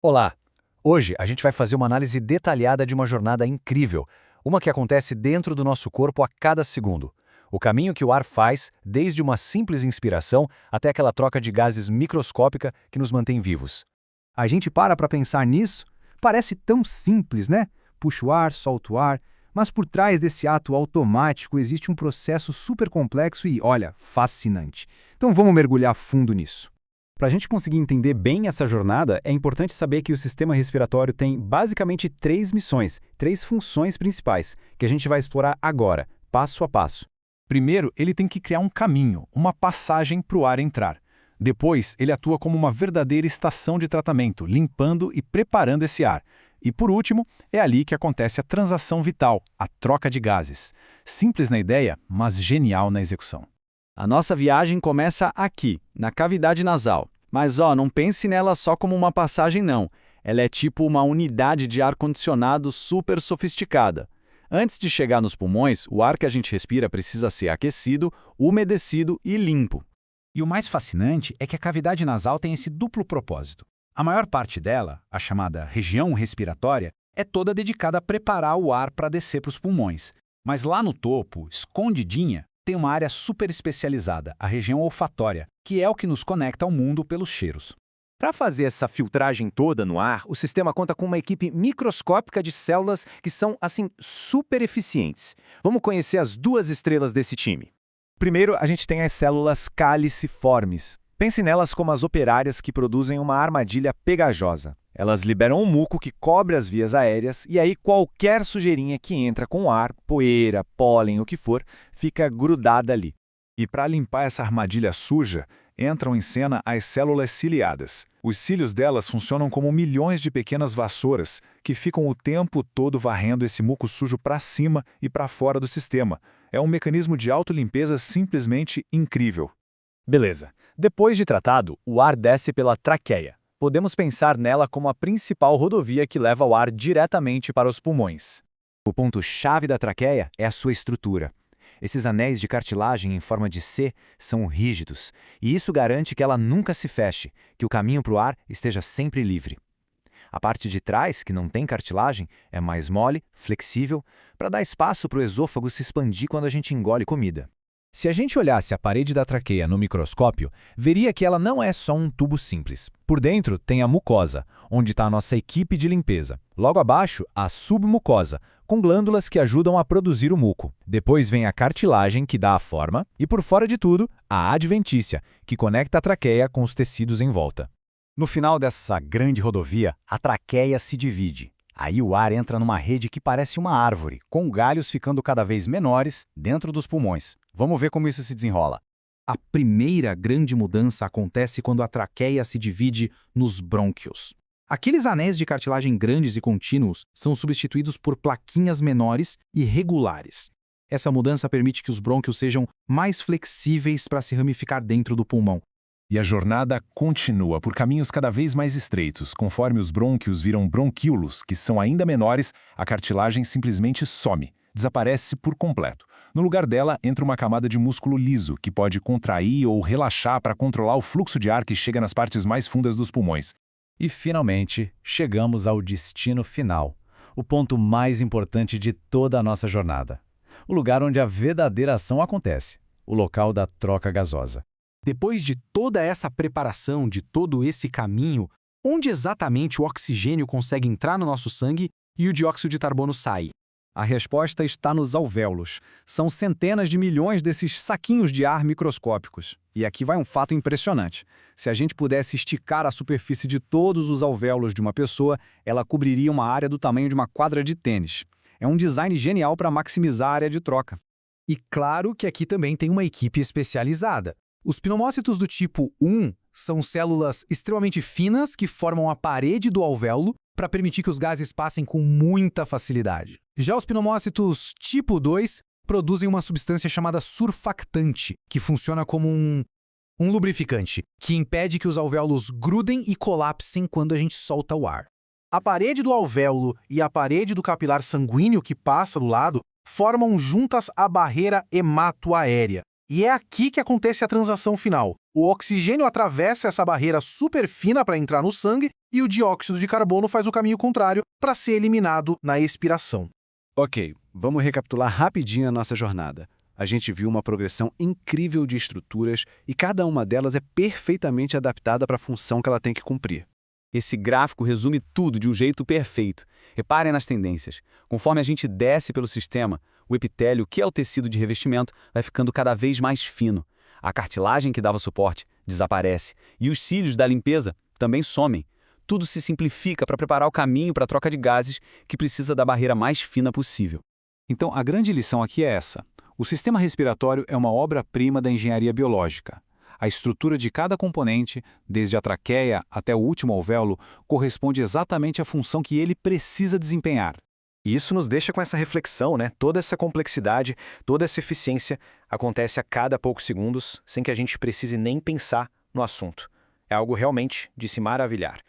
Olá! Hoje a gente vai fazer uma análise detalhada de uma jornada incrível, uma que acontece dentro do nosso corpo a cada segundo. O caminho que o ar faz, desde uma simples inspiração até aquela troca de gases microscópica que nos mantém vivos. A gente para pensar nisso, parece tão simples, né? Puxa o ar, solta o ar, mas por trás desse ato automático existe um processo super complexo e, olha, fascinante. Então vamos mergulhar fundo nisso. Para a gente conseguir entender bem essa jornada, é importante saber que o sistema respiratório tem basicamente três missões, três funções principais, que a gente vai explorar agora, passo a passo. Primeiro, ele tem que criar um caminho, uma passagem para o ar entrar. Depois, ele atua como uma verdadeira estação de tratamento, limpando e preparando esse ar. E por último, é ali que acontece a transação vital, a troca de gases. Simples na ideia, mas genial na execução. A nossa viagem começa aqui, na cavidade nasal. Mas não pense nela só como uma passagem não. Ela é tipo uma unidade de ar-condicionado super sofisticada. Antes de chegar nos pulmões, o ar que a gente respira precisa ser aquecido, umedecido e limpo. E o mais fascinante é que a cavidade nasal tem esse duplo propósito. A maior parte dela, a chamada região respiratória, é toda dedicada a preparar o ar para descer para os pulmões. Mas lá no topo, escondidinha, tem uma área super especializada, a região olfatória, que é o que nos conecta ao mundo pelos cheiros. Para fazer essa filtragem toda no ar, o sistema conta com uma equipe microscópica de células que são, super eficientes. Vamos conhecer as duas estrelas desse time. Primeiro, a gente tem as células caliciformes. Pense nelas como as operárias que produzem uma armadilha pegajosa. Elas liberam um muco que cobre as vias aéreas e aí qualquer sujeirinha que entra com ar, poeira, pólen, o que for, fica grudada ali. E para limpar essa armadilha suja, entram em cena as células ciliadas. Os cílios delas funcionam como milhões de pequenas vassouras que ficam o tempo todo varrendo esse muco sujo para cima e para fora do sistema. É um mecanismo de autolimpeza simplesmente incrível. Beleza. Depois de tratado, o ar desce pela traqueia. Podemos pensar nela como a principal rodovia que leva o ar diretamente para os pulmões. O ponto-chave da traqueia é a sua estrutura. Esses anéis de cartilagem em forma de C são rígidos, e isso garante que ela nunca se feche, que o caminho para o ar esteja sempre livre. A parte de trás, que não tem cartilagem, é mais mole, flexível, para dar espaço para o esôfago se expandir quando a gente engole comida. Se a gente olhasse a parede da traqueia no microscópio, veria que ela não é só um tubo simples. Por dentro tem a mucosa, onde está a nossa equipe de limpeza. Logo abaixo, a submucosa, com glândulas que ajudam a produzir o muco. Depois vem a cartilagem, que dá a forma, e por fora de tudo, a adventícia, que conecta a traqueia com os tecidos em volta. No final dessa grande rodovia, a traqueia se divide. Aí o ar entra numa rede que parece uma árvore, com galhos ficando cada vez menores dentro dos pulmões. Vamos ver como isso se desenrola. A primeira grande mudança acontece quando a traqueia se divide nos brônquios. Aqueles anéis de cartilagem grandes e contínuos são substituídos por plaquinhas menores e regulares. Essa mudança permite que os brônquios sejam mais flexíveis para se ramificar dentro do pulmão. E a jornada continua por caminhos cada vez mais estreitos. Conforme os brônquios viram bronquíolos, que são ainda menores, a cartilagem simplesmente some, desaparece por completo. No lugar dela entra uma camada de músculo liso, que pode contrair ou relaxar para controlar o fluxo de ar que chega nas partes mais fundas dos pulmões. E finalmente, chegamos ao destino final, o ponto mais importante de toda a nossa jornada. O lugar onde a verdadeira ação acontece, o local da troca gasosa. Depois de toda essa preparação, de todo esse caminho, onde exatamente o oxigênio consegue entrar no nosso sangue e o dióxido de carbono sai? A resposta está nos alvéolos. São centenas de milhões desses saquinhos de ar microscópicos. E aqui vai um fato impressionante. Se a gente pudesse esticar a superfície de todos os alvéolos de uma pessoa, ela cobriria uma área do tamanho de uma quadra de tênis. É um design genial para maximizar a área de troca. E claro que aqui também tem uma equipe especializada. Os pneumócitos do tipo 1 são células extremamente finas que formam a parede do alvéolo para permitir que os gases passem com muita facilidade. Já os pneumócitos tipo 2 produzem uma substância chamada surfactante, que funciona como um lubrificante, que impede que os alvéolos grudem e colapsem quando a gente solta o ar. A parede do alvéolo e a parede do capilar sanguíneo que passa do lado formam juntas a barreira hematoaérea. E é aqui que acontece a transação final. O oxigênio atravessa essa barreira super fina para entrar no sangue e o dióxido de carbono faz o caminho contrário para ser eliminado na expiração. Ok, vamos recapitular rapidinho a nossa jornada. A gente viu uma progressão incrível de estruturas e cada uma delas é perfeitamente adaptada para a função que ela tem que cumprir. Esse gráfico resume tudo de um jeito perfeito. Reparem nas tendências. Conforme a gente desce pelo sistema, o epitélio, que é o tecido de revestimento, vai ficando cada vez mais fino. A cartilagem que dava suporte desaparece e os cílios da limpeza também somem. Tudo se simplifica para preparar o caminho para a troca de gases, que precisa da barreira mais fina possível. Então, a grande lição aqui é essa. O sistema respiratório é uma obra-prima da engenharia biológica. A estrutura de cada componente, desde a traqueia até o último alvéolo, corresponde exatamente à função que ele precisa desempenhar. E isso nos deixa com essa reflexão, né? Toda essa complexidade, toda essa eficiência acontece a cada poucos segundos, sem que a gente precise nem pensar no assunto. É algo realmente de se maravilhar.